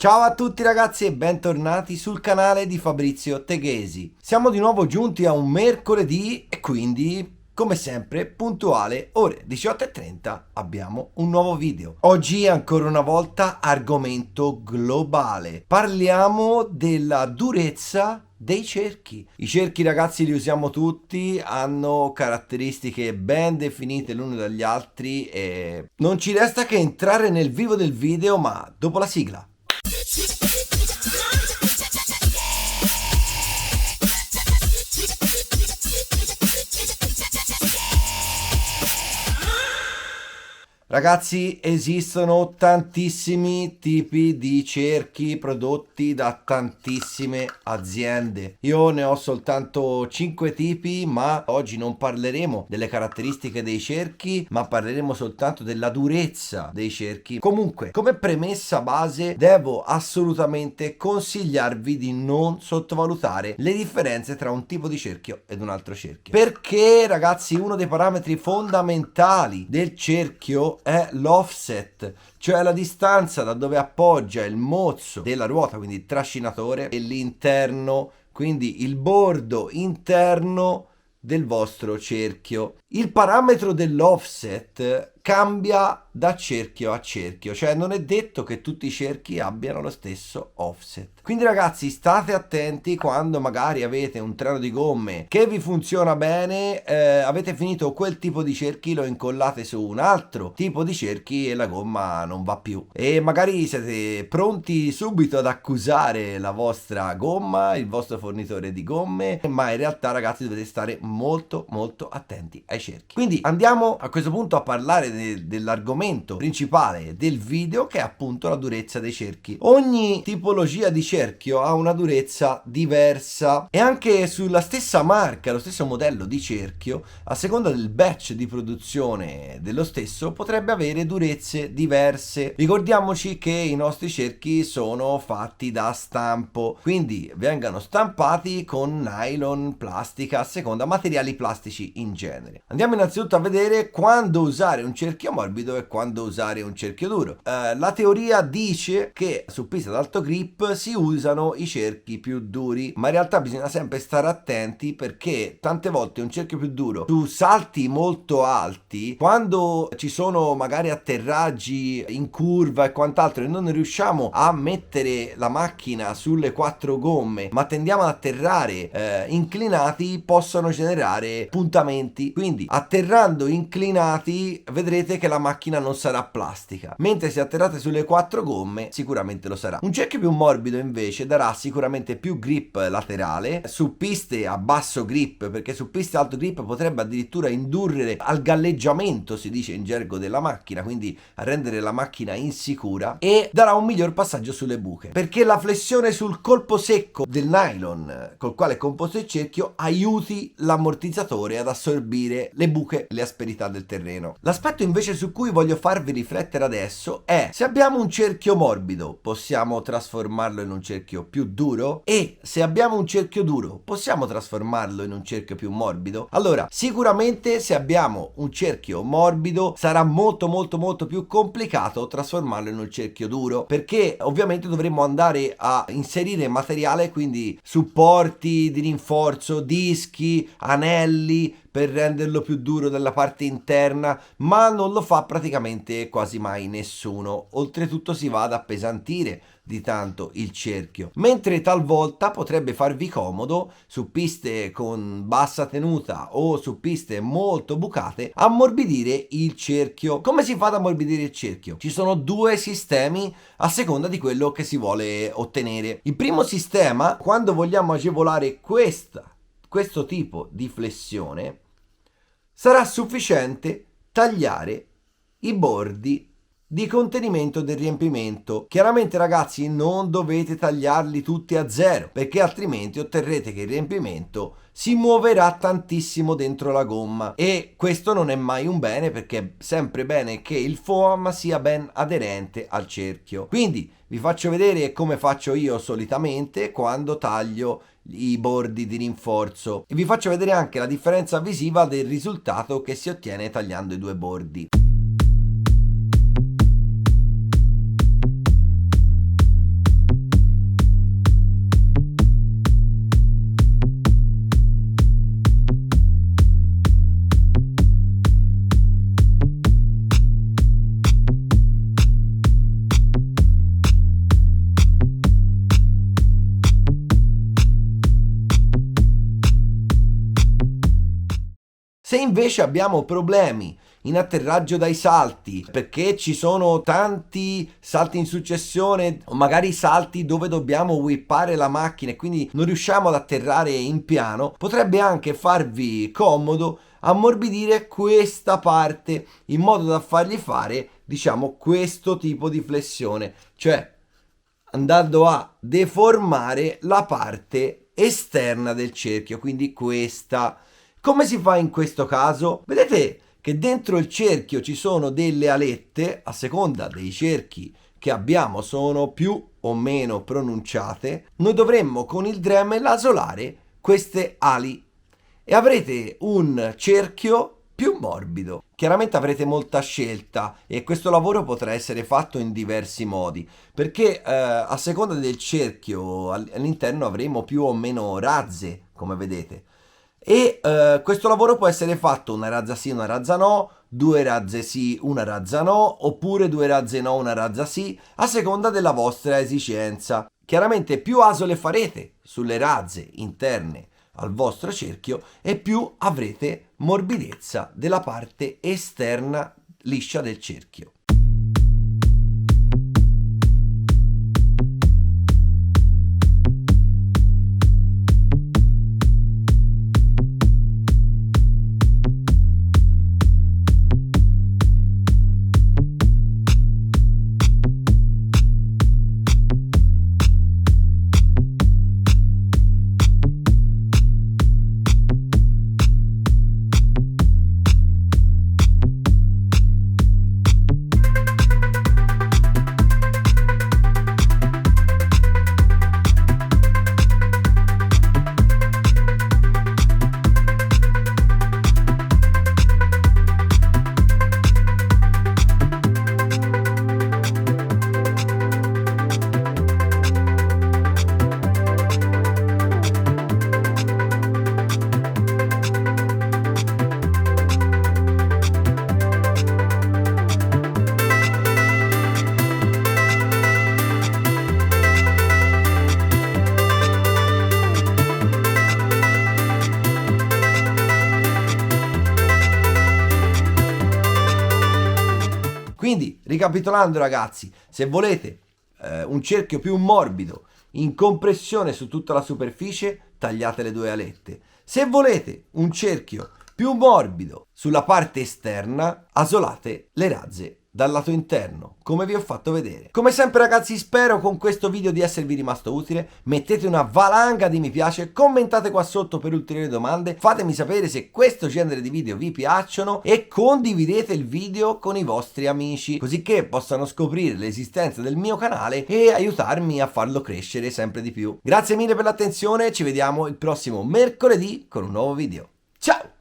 Ciao a tutti ragazzi e bentornati sul canale di Fabrizio Teghesi. Siamo di nuovo giunti a un mercoledì e quindi, come sempre, puntuale, ore 18:30 abbiamo un nuovo video. Oggi ancora una volta argomento globale. Parliamo della durezza dei cerchi. I cerchi ragazzi li usiamo tutti, hanno caratteristiche ben definite l'uno dagli altri e non ci resta che entrare nel vivo del video, ma dopo la sigla. Ragazzi, esistono tantissimi tipi di cerchi prodotti da tantissime aziende. Io ne ho soltanto 5 tipi, ma oggi non parleremo delle caratteristiche dei cerchi, ma parleremo soltanto della durezza dei cerchi. Comunque, come premessa base, devo assolutamente consigliarvi di non sottovalutare le differenze tra un tipo di cerchio ed un altro cerchio. Perché, ragazzi, uno dei parametri fondamentali del cerchio è l'offset, cioè la distanza da dove appoggia il mozzo della ruota, quindi il trascinatore, e l'interno, quindi il bordo interno del vostro cerchio. Il parametro dell'offset cambia da cerchio a cerchio, cioè non è detto che tutti i cerchi abbiano lo stesso offset. Quindi ragazzi, state attenti quando magari avete un treno di gomme che vi funziona bene, avete finito quel tipo di cerchi, lo incollate su un altro tipo di cerchi e la gomma non va più. E magari siete pronti subito ad accusare la vostra gomma, il vostro fornitore di gomme, ma in realtà ragazzi dovete stare molto attenti ai cerchi. Quindi andiamo a questo punto a parlare dell'argomento principale del video, che è appunto la durezza dei cerchi. Ogni tipologia di cerchio ha una durezza diversa e anche sulla stessa marca, lo stesso modello di cerchio, a seconda del batch di produzione dello stesso, potrebbe avere durezze diverse. Ricordiamoci che i nostri cerchi sono fatti da stampo, quindi vengono stampati con nylon, plastica, a seconda materiali plastici in genere. Andiamo innanzitutto a vedere quando usare un cerchio morbido e quando usare un cerchio duro. La teoria dice che su piste ad alto grip si usano i cerchi più duri, ma in realtà bisogna sempre stare attenti, perché tante volte un cerchio più duro su salti molto alti, quando ci sono magari atterraggi in curva e quant'altro e non riusciamo a mettere la macchina sulle quattro gomme ma tendiamo ad atterrare inclinati, possono generare puntamenti. Quindi atterrando inclinati vedrete che la macchina non sarà plastica, mentre se atterrate sulle quattro gomme sicuramente lo sarà. Un cerchio più morbido invece darà sicuramente più grip laterale su piste a basso grip, perché su piste alto grip potrebbe addirittura indurre al galleggiamento, si dice in gergo, della macchina, quindi a rendere la macchina insicura, e darà un miglior passaggio sulle buche, perché la flessione sul colpo secco del nylon col quale è composto il cerchio aiuti l'ammortizzatore ad assorbire le buche, le asperità del terreno. L'aspetto invece su cui voglio farvi riflettere adesso è: se abbiamo un cerchio morbido possiamo trasformarlo in un cerchio più duro, e se abbiamo un cerchio duro possiamo trasformarlo in un cerchio più morbido? Allora, sicuramente se abbiamo un cerchio morbido sarà molto più complicato trasformarlo in un cerchio duro, perché ovviamente dovremo andare a inserire materiale, quindi supporti di rinforzo, dischi, anelli, per renderlo più duro dalla parte interna, ma non lo fa praticamente quasi mai nessuno. Oltretutto si va ad appesantire di tanto il cerchio, mentre talvolta potrebbe farvi comodo su piste con bassa tenuta o su piste molto bucate ammorbidire il cerchio. Come si fa ad ammorbidire il cerchio? Ci sono due sistemi a seconda di quello che si vuole ottenere. Il primo sistema, quando vogliamo agevolare questo tipo di flessione, sarà sufficiente tagliare i bordi di contenimento del riempimento. Chiaramente ragazzi non dovete tagliarli tutti a zero, perché altrimenti otterrete che il riempimento si muoverà tantissimo dentro la gomma e questo non è mai un bene, perché è sempre bene che il foam sia ben aderente al cerchio. Quindi vi faccio vedere come faccio io solitamente quando taglio i bordi di rinforzo e vi faccio vedere anche la differenza visiva del risultato che si ottiene tagliando i due bordi. Se invece abbiamo problemi in atterraggio dai salti, perché ci sono tanti salti in successione o magari salti dove dobbiamo whippare la macchina e quindi non riusciamo ad atterrare in piano, potrebbe anche farvi comodo ammorbidire questa parte in modo da fargli fare, diciamo, questo tipo di flessione, cioè andando a deformare la parte esterna del cerchio, quindi questa. Come si fa in questo caso? Vedete che dentro il cerchio ci sono delle alette, a seconda dei cerchi che abbiamo sono più o meno pronunciate. Noi dovremmo con il Dremel asolare queste ali e avrete un cerchio più morbido. Chiaramente avrete molta scelta e questo lavoro potrà essere fatto in diversi modi, perché a seconda del cerchio all'interno avremo più o meno razze, come vedete. E questo lavoro può essere fatto una razza sì, una razza no, due razze sì, una razza no, oppure due razze no, una razza sì, a seconda della vostra esigenza. Chiaramente più asole farete sulle razze interne al vostro cerchio e più avrete morbidezza della parte esterna liscia del cerchio. Quindi, ricapitolando ragazzi, se volete un cerchio più morbido in compressione su tutta la superficie, tagliate le due alette. Se volete un cerchio più morbido sulla parte esterna, asolate le razze dal lato interno, come vi ho fatto vedere. Come sempre ragazzi, spero con questo video di esservi rimasto utile. Mettete una valanga di mi piace, commentate qua sotto per ulteriori domande, fatemi sapere se questo genere di video vi piacciono e condividete il video con i vostri amici, così che possano scoprire l'esistenza del mio canale e aiutarmi a farlo crescere sempre di più. Grazie mille per l'attenzione, ci vediamo il prossimo mercoledì con un nuovo video. Ciao!